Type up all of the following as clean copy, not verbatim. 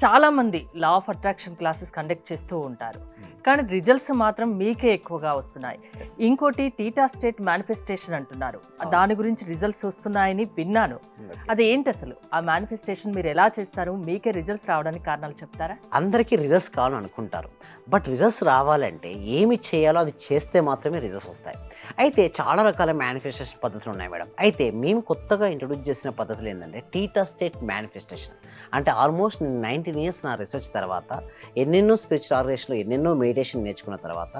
చాలామంది law of attraction classes conduct చేస్తూ ఉంటారు, కానీ రిజల్ట్స్ మాత్రం మీకే ఎక్కువగా వస్తున్నాయి. ఇంకోటి టీటా స్టేట్ మేనిఫెస్టేషన్ అంటున్నారు, దాని గురించి రిజల్ట్స్ వస్తున్నాయని విన్నాను. అది ఏంటి అసలు? ఆ మేనిఫెస్టేషన్ మీరు ఎలా చేస్తారు? మీకే రిజల్ట్స్ రావడానికి కారణాలు చెప్తారా? అందరికీ రిజల్ట్స్ కావాలని అనుకుంటారు, బట్ రిజల్ట్స్ రావాలంటే ఏమి చేయాలో అది చేస్తే మాత్రమే రిజల్ట్స్ వస్తాయి. అయితే చాలా రకాల మేనిఫెస్టేషన్ పద్ధతులు ఉన్నాయి మేడం. అయితే మేము కొత్తగా ఇంట్రొడ్యూస్ చేసిన పద్ధతులు ఏంటంటే టీటా స్టేట్ మేనిఫెస్టేషన్. అంటే ఆల్మోస్ట్ 19 ఇయర్స్ నా రీసెర్చ్ తర్వాత, ఎన్నెన్నో స్పిరిచువల్ ఆర్గనైజేషన్లో ఎన్నెన్నో మెడిటేషన్ నేర్చుకున్న తర్వాత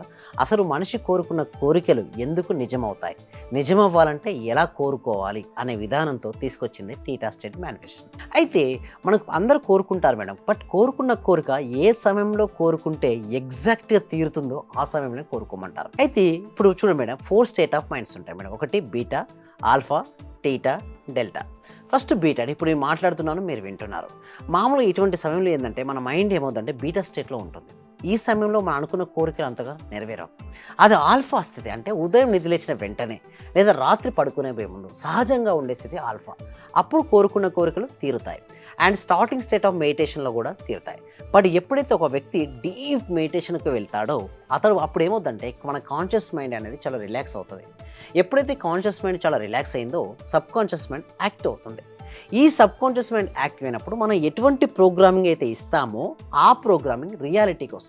అసలు మనిషి కోరుకున్న కోరికలు ఎందుకు నిజమవుతాయి, నిజమవ్వాలంటే ఎలా కోరుకోవాలి అనే విధానంతో తీసుకొచ్చింది టీటా స్టేట్ మేనిఫెస్టేషన్. అయితే మనకు అందరూ కోరుకుంటారు మేడం, బట్ కోరుకున్న కోరిక ఏ సమయంలో కోరుకుంటే ఎగ్జాక్ట్గా తీరుతుందో ఆ సమయంలో కోరుకోమంటారు. అయితే ఇప్పుడు చూడండి మేడం, 4 స్టేట్ ఆఫ్ మైండ్స్ ఉంటాయి మేడం. ఒకటి beta, alpha, theta, delta. First beta. ఇప్పుడు నేను మాట్లాడుతున్నాను, మీరు వింటున్నారు. మామూలుగా ఇటువంటి సమయంలో ఏంటంటే మన మైండ్ ఏమవుతుందంటే బీటా స్టేట్లో ఉంటుంది. ఈ సమయంలో మనం అనుకున్న కోరికలు అంతగా నెరవేరవు. అది ఆల్ఫా స్థితి, అంటే ఉదయం నిద్రలేచిన వెంటనే లేదా రాత్రి పడుకునే పోయే ముందు సహజంగా ఉండే స్థితి ఆల్ఫా. అప్పుడు కోరుకున్న కోరికలు తీరుతాయి. అండ్ స్టార్టింగ్ స్టేట్ ఆఫ్ మెడిటేషన్లో కూడా తీరుతాయి. బట్ ఎప్పుడైతే ఒక వ్యక్తి డీప్ మెడిటేషన్కి వెళ్తాడో అతను అప్పుడు ఏమవుతుందంటే మన కాన్షియస్ మైండ్ అనేది చాలా రిలాక్స్ అవుతుంది. ఎప్పుడైతే కాన్షియస్ మైండ్ చాలా రిలాక్స్ అయిందో సబ్ కాన్షియస్ మైండ్ యాక్టివ్ అవుతుంది. ఈ సబ్ కాన్షియస్ మైండ్ యాక్టివ్ అయినప్పుడు మనం ఎటువంటి ప్రోగ్రామింగ్ అయితే ఇస్తామో ఆ ప్రోగ్రామింగ్ రియాలిటీకి వస్తుంది.